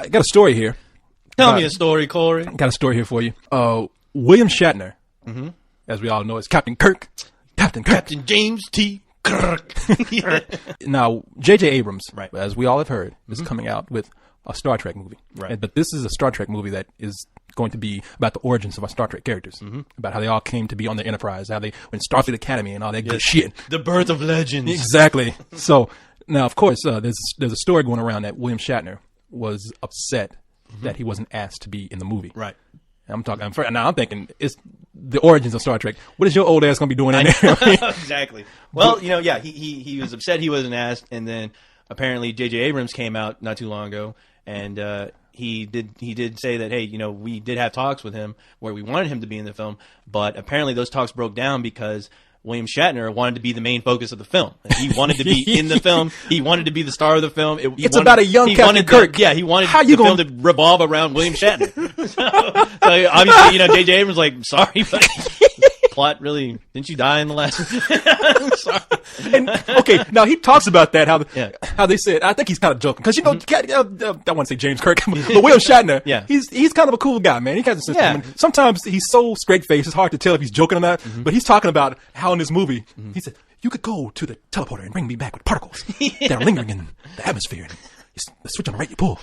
I got a story here. Tell me a story, Corey. Got a story here for you. William Shatner, as we all know, is Captain Kirk. Captain James T. Kirk. Now, J.J. Abrams, right, as we all have heard, is coming out with a Star Trek movie. Right. But this is a Star Trek movie that is going to be about the origins of our Star Trek characters, about how they all came to be on the Enterprise, how they went Starfleet Academy and all that good shit. The birth of legends. Exactly. So now, of course, there's a story going around that William Shatner was upset that he wasn't asked to be in the movie. Right. I'm thinking it's the origins of Star Trek. What is your old ass gonna be doing in there? Exactly. Well, he was upset he wasn't asked, and then apparently J.J. Abrams came out not too long ago, and he did say that, hey, we did have talks with him where we wanted him to be in the film, but apparently those talks broke down because William Shatner wanted to be the main focus of the film. He wanted to be in the film. He wanted to be the star of the film. It's about a young Captain Kirk. He wanted the film to revolve around William Shatner. so obviously, J.J. Abrams was like, sorry, but plot really, didn't you die in the last? Sorry. And okay, now he talks about that how they said. I think he's kind of joking because I want to say James Kirk, but William Shatner. Yeah. he's kind of a cool guy, man. He has a sense of humor. Sometimes he's so straight faced, it's hard to tell if he's joking or not. But he's talking about how in this movie he said you could go to the teleporter and bring me back with particles that are lingering in the atmosphere. And the switch on the right you pull,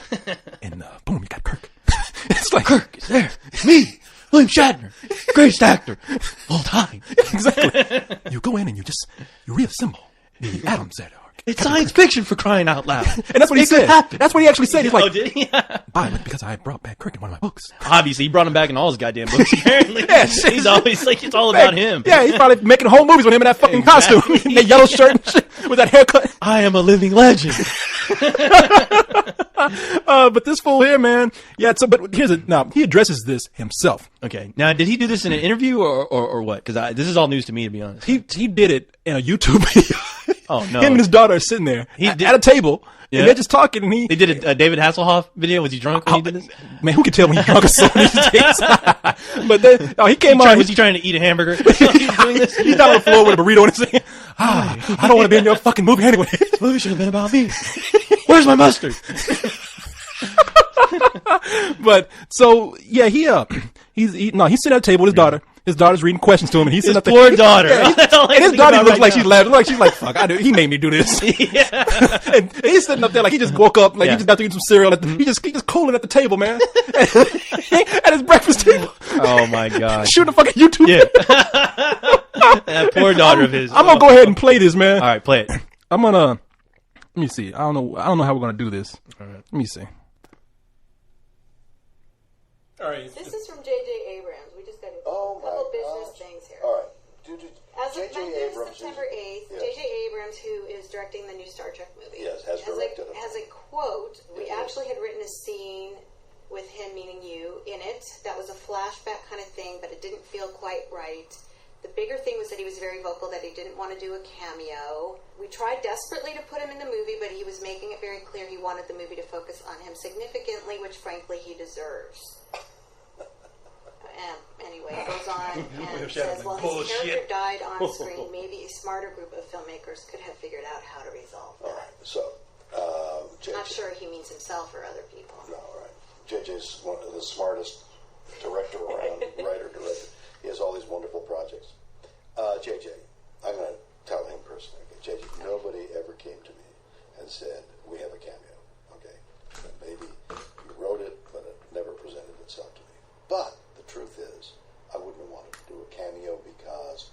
and boom, you got Kirk. It's like Kirk is there. It's me. William Shatner, greatest actor all time. Exactly. You go in and you reassemble the atoms that are. It's science fiction, for crying out loud. And that's what he said. That's what he actually said. He's like, did he? because I brought back Kirk in one of my books. Obviously, he brought him back in all his goddamn books, apparently. He's always like, it's all back, about him. Yeah, he's probably making whole movies with him in that fucking costume. That yellow shirt and shit, with that haircut. I am a living legend. But this fool here, man. Yeah, but he addresses this himself. Okay. Now, did he do this in an interview or what? Because this is all news to me, to be honest. He did it in a YouTube video. Oh, no. Him and his daughter are sitting there at a table, and they're just talking, and They did a David Hasselhoff video? Was he drunk when he did this? Man, who can tell when he's drunk or so these days? But he came on. Was he trying to eat a hamburger? He's doing this? He's down on the floor with a burrito in his hand. I don't want to be in your fucking movie anyway. This movie should have been about me. Where's my mustard? But so yeah, he's sitting at a table with his daughter. His daughter's reading questions to him, and he's sitting at the poor daughter. And his daughter looks like she's laughing, like she's like, "Fuck, he made me do this." and he's sitting up there like he just woke up, like he just got to eat some cereal. He just cooling at the table, man, at his breakfast table. Oh my god! Shooting a fucking YouTube. Yeah. That poor daughter of his. I'm gonna go ahead and play this, man. All right, play it. I'm gonna. Let me see. I don't know how we're gonna do this. All right. Let me see. All right. This is from J.J. Abrams. We just got a couple business things here. All right. As of Monday, September 8th, J.J. Abrams, who is directing the new Star Trek movie, has directed it. Has a quote. We actually had written a scene with him, meaning you, in it. That was a flashback kind of thing, but it didn't feel quite right. The bigger thing was that he was very vocal that he didn't want to do a cameo. We tried desperately to put him in the movie, but he was making it very clear he wanted the movie to focus on him significantly, which frankly he deserves. Anyway, it goes on and says, well, his character died on screen. Maybe a smarter group of filmmakers could have figured out how to resolve that. All right, so JJ. Not sure he means himself or other people. No, all right. JJ's one of the smartest director around, writer-director. He has all these wonderful projects. JJ, I'm going to tell him personally. Okay, JJ, nobody ever came to me and said, we have a cameo. Okay, maybe you wrote it, but it never presented itself to me. But the truth is, I wouldn't have wanted to do a cameo because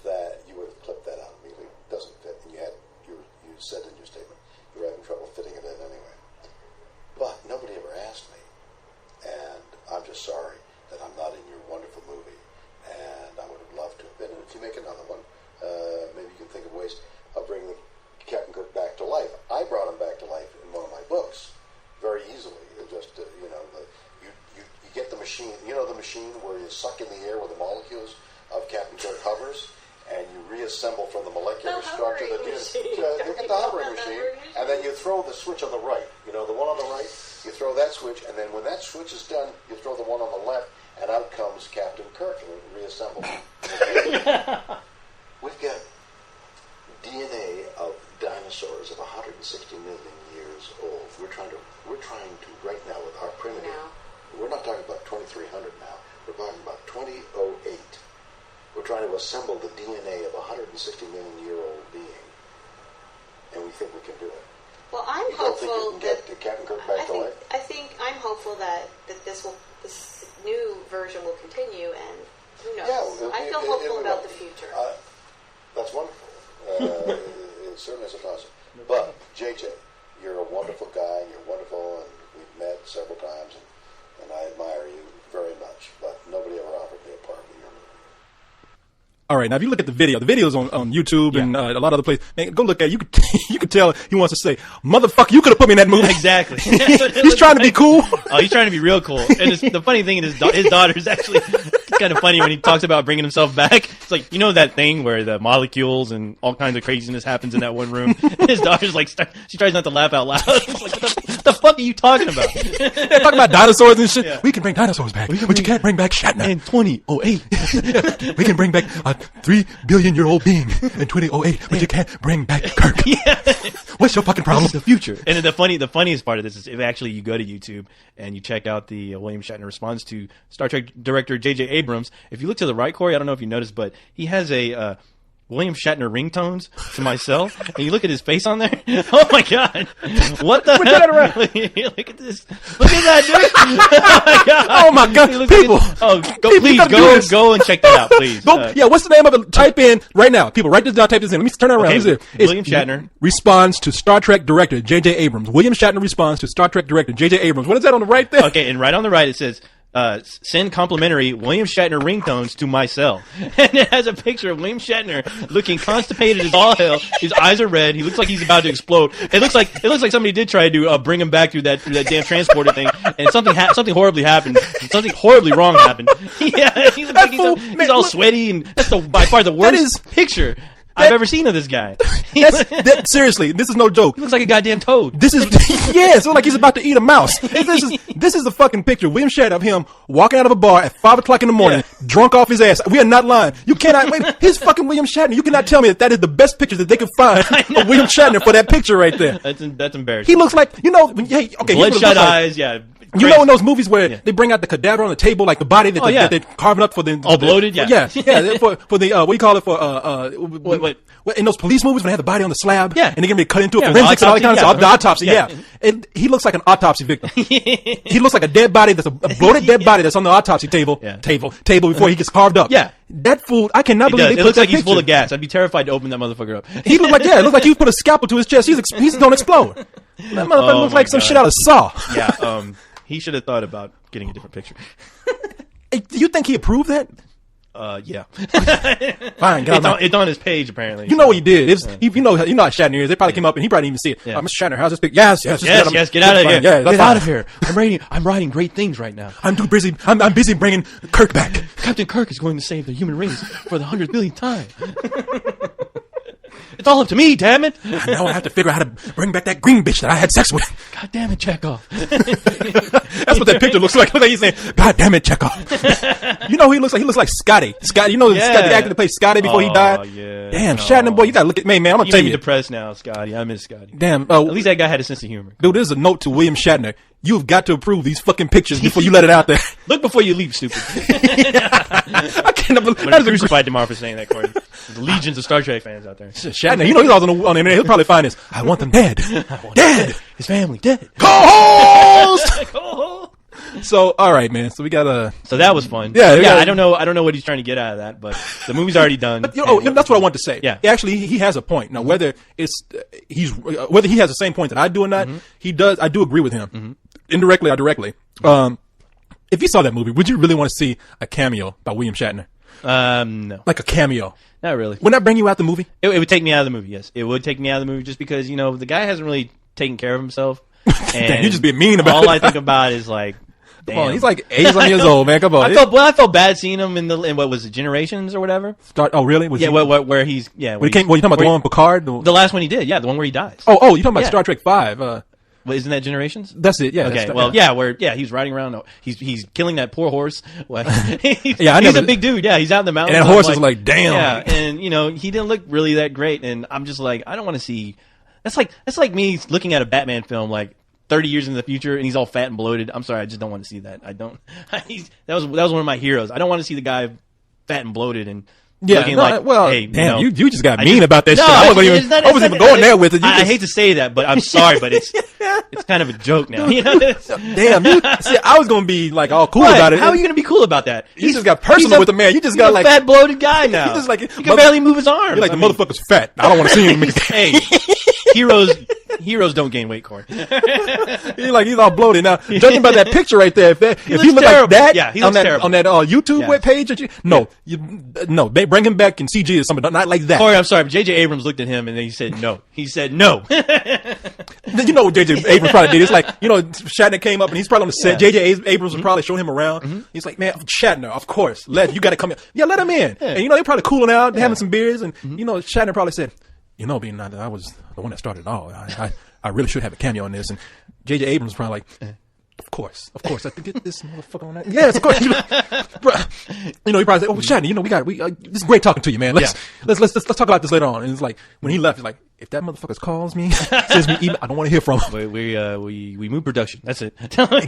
that you would have clipped that out immediately. It doesn't fit. And you said in your statement you're having trouble fitting it in anyway. But nobody ever asked me, and I'm just sorry that I'm not in your wonderful movie. And I would have loved to have been. And if you make another one, maybe you can think of ways of bringing Captain Kirk back to life. I brought him back to life in one of my books very easily. It just you get the machine. You know the machine where you suck in the air where the molecules of Captain Kirk hovers, and you reassemble from the molecular structure that is. You get the hovering machine, and then you throw the switch on the right. You know the one on the right. You throw that switch, and then when that switch is done, you throw the one on the left. And out comes Captain Kirk and reassembled. We've got DNA of dinosaurs of 160 million years old. We're trying to right now not talking about 2300 now. We're talking about 2008. We're trying to assemble the DNA of a 160 million year old being, and we think we can do it. Well, I'm you don't hopeful think you can get Captain Kirk back to life? I think I'm hopeful that this new version will continue, and who knows? Yeah, I feel hopeful about the future. That's wonderful. It certainly is a positive. But JJ, you're a wonderful guy. You're wonderful, and we've met several times, and I admire you very much. But nobody ever offered me a part in your movie. All right, now if you look at the video's on YouTube and a lot of other places. Man, go look at it. You could tell he wants to say, "Motherfucker, you could have put me in that movie." Exactly. He's trying to be cool. Oh, he's trying to be real cool. And the funny thing is, his daughter is actually kind of funny when he talks about bringing himself back. It's like, you know that thing where the molecules and all kinds of craziness happens in that one room. And his daughter's like, she tries not to laugh out loud. It's like, what the fuck are you talking about? They're talking about dinosaurs and shit. Yeah. We can bring dinosaurs back, but you can't bring back Shatner. In 2008. We can bring back a 3 billion year old being in 2008, but you can't bring back Kirk. What's your fucking problem? This is the future. And the funniest part of this is if actually you go to YouTube and you check out the William Shatner response to Star Trek director J.J. Abrams. If you look to the right, Corey, I don't know if you noticed, but he has a William Shatner ringtones to myself, and you look at his face on there. Oh my god! What the hell? Look at this! Look at that, dude! Oh my god! People! Go and check that out, please. What's the name of it? Type in right now. People, write this down. Type this in. Let me turn it around. Okay, William Shatner responds to Star Trek director J.J. Abrams. William Shatner responds to Star Trek director J.J. Abrams. What is that on the right there? Okay, and right on the right it says, send complimentary William Shatner ringtones to my cell. And it has a picture of William Shatner looking constipated as all hell. His eyes are red. He looks like he's about to explode. It looks like somebody did try to bring him back through that damn transporter thing, and something horribly happened. Something horribly wrong happened. Yeah, he looks like he's all sweaty, and that's by far the worst picture I've ever seen of this guy. Seriously, this is no joke. He looks like a goddamn toad. This is it looks like he's about to eat a mouse. This is the fucking picture. William Shatner of him walking out of a bar at 5 o'clock in the morning, drunk off his ass. We are not lying. You cannot wait. His fucking William Shatner. You cannot tell me that is the best picture that they could find of William Shatner for that picture right there. That's embarrassing. He looks like bloodshot eyes. Yeah. You know in those movies where they bring out the cadaver on the table, like the body that they're carving up for the bloated, for the what do you call it for in those police movies when they have the body on the slab, and they're gonna be cut into a forensics and all that kind of stuff. The autopsy, and he looks like an autopsy victim. He looks like a dead body that's a bloated dead body that's on the autopsy table before he gets carved up. Yeah, that fool, I cannot believe it looks like he's full of gas. I'd be terrified to open that motherfucker up. He looked like it looks like you put a scalpel to his chest. He's gonna explode. That motherfucker looks like some shit out of Saw. Yeah. He should have thought about getting a different picture. Hey, do you think he approved that? Yeah. Fine, it's on his page apparently. You know what he did? You know how Shatner is. They probably came up and he probably didn't even see it. Yeah. Mr. Shatner, how's this picture? Yes, get out of here. Yeah, get out of here. I'm writing great things right now. I'm too busy. I'm busy bringing Kirk back. Captain Kirk is going to save the human race for the 100th millionth time. It's all up to me, damn it! Now I have to figure out how to bring back that green bitch that I had sex with. God damn it, Chekhov. That's what that picture looks like. Look like he's saying, God damn it, Chekhov. You know who he looks like? He looks like Scotty. Scotty, you know the actor that played Scotty before he died? Yeah. Damn, Shatner, boy, you gotta look at me, man. I'm gonna tell you. You're depressed now, Scotty. I miss Scotty. Damn. At least that guy had a sense of humor. Dude, there's a note to William Shatner. You've got to approve these fucking pictures before you let it out there. Look before you leap, stupid. I can't believe I'm gonna crucify tomorrow for saying that, Corey. There's legions of Star Trek fans out there. Shatner, you know he's always on the internet. He'll probably find this. I want them dead. Dead. His family dead. Co-host! So, all right, man. So we got So that was fun. Yeah. I don't know what he's trying to get out of that, but the movie's already done. But, that's what I want to say. Yeah. Actually, he has a point. Now, whether he has the same point that I do or not, he does. I do agree with him, indirectly or directly. If you saw that movie, would you really want to see a cameo by William Shatner? No. Like a cameo. Not really. Wouldn't that bring you out the movie? It would take me out of the movie. Yes, it would take me out of the movie just because the guy hasn't really taken care of himself. And Damn, you just being mean about all it. I think about is like. Come on, he's like 80 years old, man. Come on. I felt bad seeing him in what was it, Generations or whatever. Oh, really? Where he's you talking about the one with Picard? The last one he did, the one where he dies. Oh, you talking about Star Trek 5? Well, isn't that Generations? That's it. Yeah. Okay. He's riding around. He's killing that poor horse. He's a big dude. Yeah, he's out in the mountains. And that horse is like, damn. Yeah, and he didn't look really that great. And I'm just like, I don't want to see. That's like me looking at a Batman film like 30 years in the future and he's all fat and bloated. I'm sorry, I just don't want to see that. I don't. That was one of my heroes. I don't want to see the guy fat and bloated and. Yeah, hey, damn, you just got mean about that shit. I wasn't even going there with it. I hate to say that, but I'm sorry, but it's kind of a joke now. You know? Damn, see, I was gonna be like all cool about it. How are you gonna be cool about that? You just got personal with the man. You just got like fat bloated guy now. He just like he can barely move his arms. You're like the motherfucker's fat. I don't want to see him. Hey, heroes don't gain weight, Corey. He's all bloated now. Judging by that picture right there, if he look terrible. like that, yeah, he looks terrible. On that YouTube web page, no, they bring him back in CG or something, not like that. Corey, I'm sorry, but J.J. Abrams looked at him and then he said no. He said no. You know what J.J. Abrams probably did? It's like, Shatner came up and he's probably on the set. J.J. Abrams was probably showing him around. He's like, man, Shatner, of course, you got to come in. Yeah, let him in. Yeah. And they're probably cooling out, having some beers, and Shatner probably said, being that I was the one that started it all, I really should have a cameo in this. And J.J. Abrams was probably like, of course, I have to get this motherfucker on that. Yes, of course. He probably said, Shatner, this is great talking to you, man. Let's talk about this later on. And it's like, when he left, he's like, if that motherfucker calls me, sends me email, I don't want to hear from him. We move production. That's it. Tell him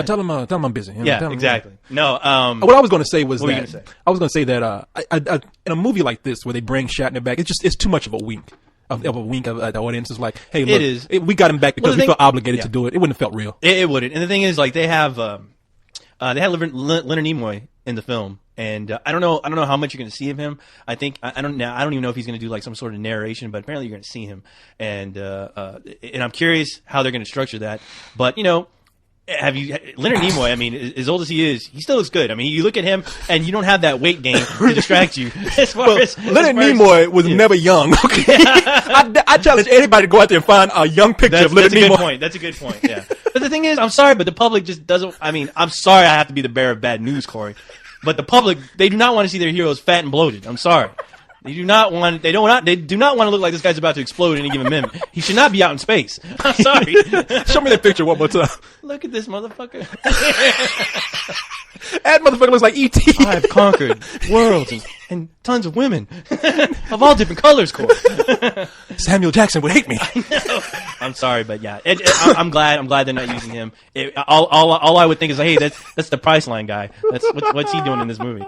tell him I'm busy. Exactly. No. What I was going to say was what were you gonna say? I was going to say that in a movie like this where they bring Shatner back, it's too much of a wink. Of a wink of the audience is like, hey, look, we got him back because we felt obligated to do it. It wouldn't have felt real. It wouldn't. And the thing is, like, they had Leonard Nimoy in the film, and I don't know how much you're going to see of him. I don't even know if he's going to do like some sort of narration, but apparently you're going to see him, and I'm curious how they're going to structure that. But Leonard Nimoy, I mean, as old as he is, he still looks good. I mean, you look at him and you don't have that weight gain to distract you. Leonard Nimoy was never young. Okay, I challenge anybody to go out there and find a young picture of Leonard Nimoy. That's a good point. Yeah, but the thing is, I'm sorry, but the public just doesn't. I mean, I'm sorry, I have to be the bearer of bad news, Corey. But the public, they do not want to see their heroes fat and bloated. I'm sorry. They do not want to look like this guy's about to explode in any given minute. He should not be out in space. I'm sorry. Show me that picture one more time. Look at this motherfucker. That motherfucker looks like E.T. I have conquered worlds and tons of women of all different colors, Corey. Samuel Jackson would hate me. I know. I'm sorry, but yeah, I'm glad they're not using him. All I would think is, hey, that's the Priceline guy. What's he doing in this movie?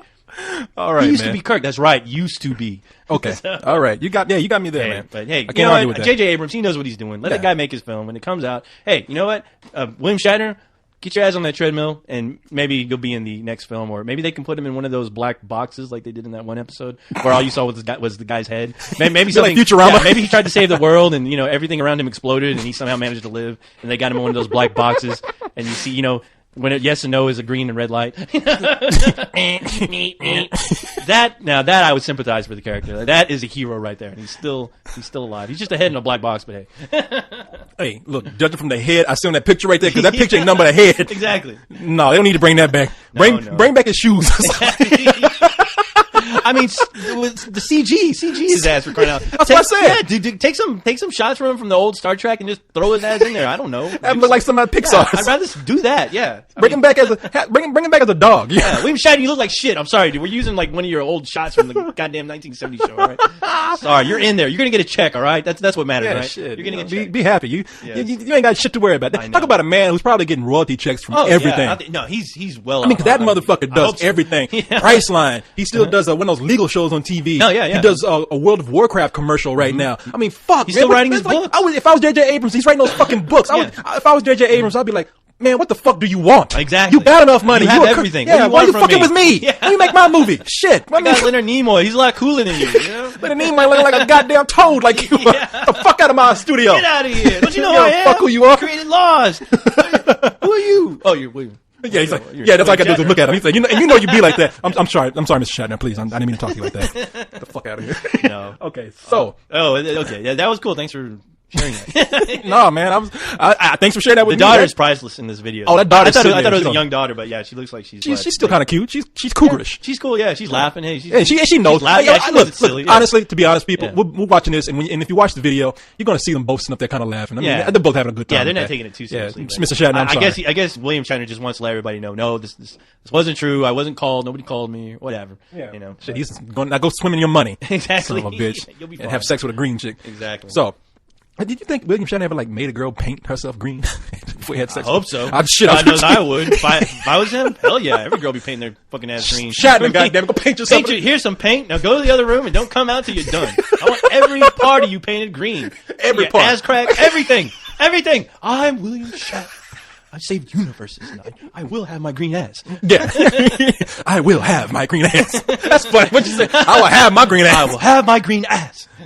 All right, he used to be Kirk. That's right. Used to be. Okay. All right. You got me there, man. But hey, you know what? J.J. Abrams, he knows what he's doing. Let the guy make his film. When it comes out, hey, you know what? William Shatner, get your ass on that treadmill, and maybe you'll be in the next film, or maybe they can put him in one of those black boxes like they did in that one episode where all you saw was the guy's head. Maybe something like Futurama. Yeah, maybe he tried to save the world, and everything around him exploded, and he somehow managed to live, and they got him in one of those black boxes, and you see, when yes and no is a green and red light. That I would sympathize for the character. That is a hero right there, and he's still alive. He's just a head in a black box, but hey. Hey, look, judging from the head, I see on that picture right there, because that picture ain't nothing but a head. Exactly. No, they don't need to bring that back. Bring back his shoes. I mean, the CG his ass for crying out. That's what I said. Yeah, dude, take some shots from him from the old Star Trek and just throw his ass in there. I don't know. That look like some of Pixar. Yeah, I'd rather do that. Yeah, bring him back as a dog. Yeah, William Shatner, you look like shit. I'm sorry, dude. We're using like one of your old shots from the goddamn 1970 show. All right? Sorry, you're in there. You're gonna get a check. All right, that's what matters. Right? Shit. You're gonna get a check. Be happy. You ain't got shit to worry about. Talk about a man who's probably getting royalty checks from everything. Yeah. No, he's well. I mean, that motherfucker does everything. Yeah. Priceline. He still does one of those legal shows on TV. Oh, yeah. He does a World of Warcraft commercial right now. I mean, fuck. He's still writing his books. If I was J.J. Abrams, he's writing those fucking books. If I was J.J. Abrams, I'd be like, man, what the fuck do you want? Exactly. You got enough money. You have everything. Yeah, why you fucking me? with me? Yeah. Let me make my movie. Shit. I got Leonard Nimoy. He's a lot cooler than you. Leonard Nimoy looking like a goddamn toad like you. The fuck out of my studio. Get out of here. Don't you know who I am? Fuck who you are. Created laws. Who are you? Oh, you're William. Yeah, he's like, that's all I got to do is look at him. He's like, you know you'd be like that. I'm sorry, Mr. Shatner, please. I didn't mean to talk to you like that. Get the fuck out of here. No. Okay, so. Okay. Yeah, that was cool. Thanks for sharing that. No, man, thanks for sharing that with me. The daughter's priceless in this video. Oh, that daughter's I thought it was a young daughter, but yeah, she looks like she's still kind of cute. She's cougarish. Yeah, she's cool. Yeah, she's laughing. Hey, she knows. Look, honestly, to be honest, people, we're watching this, and if you watch the video, you're going to see them both sitting up there kind of laughing. I mean, they're both having a good time. Yeah, they're not taking it too seriously. Yeah, Mr. Shatner, I'm sorry. I guess William Shatner just wants to let everybody know, no, this wasn't true. I wasn't called. Nobody called me. Whatever. Yeah. Shit, he's going to go swim in your money. Exactly. Son of a bitch. You'll be fine. And have sex with a green chick. Exactly. So, Did you think William Shatner ever like made a girl paint herself green before he had sex? I hope so. God God knows I would. If I was him, hell yeah, every girl be painting their fucking ass green. Shatner, goddamn, go paint yourself. Here's some paint. Now go to the other room and don't come out till you're done. I want every part of you painted green. Every Your part. ass crack, everything. I'm William Shatner. I saved universes. And I will have my green ass. Yeah. I will have my green ass. That's funny. What you say? I will have my green ass. I will have my green ass.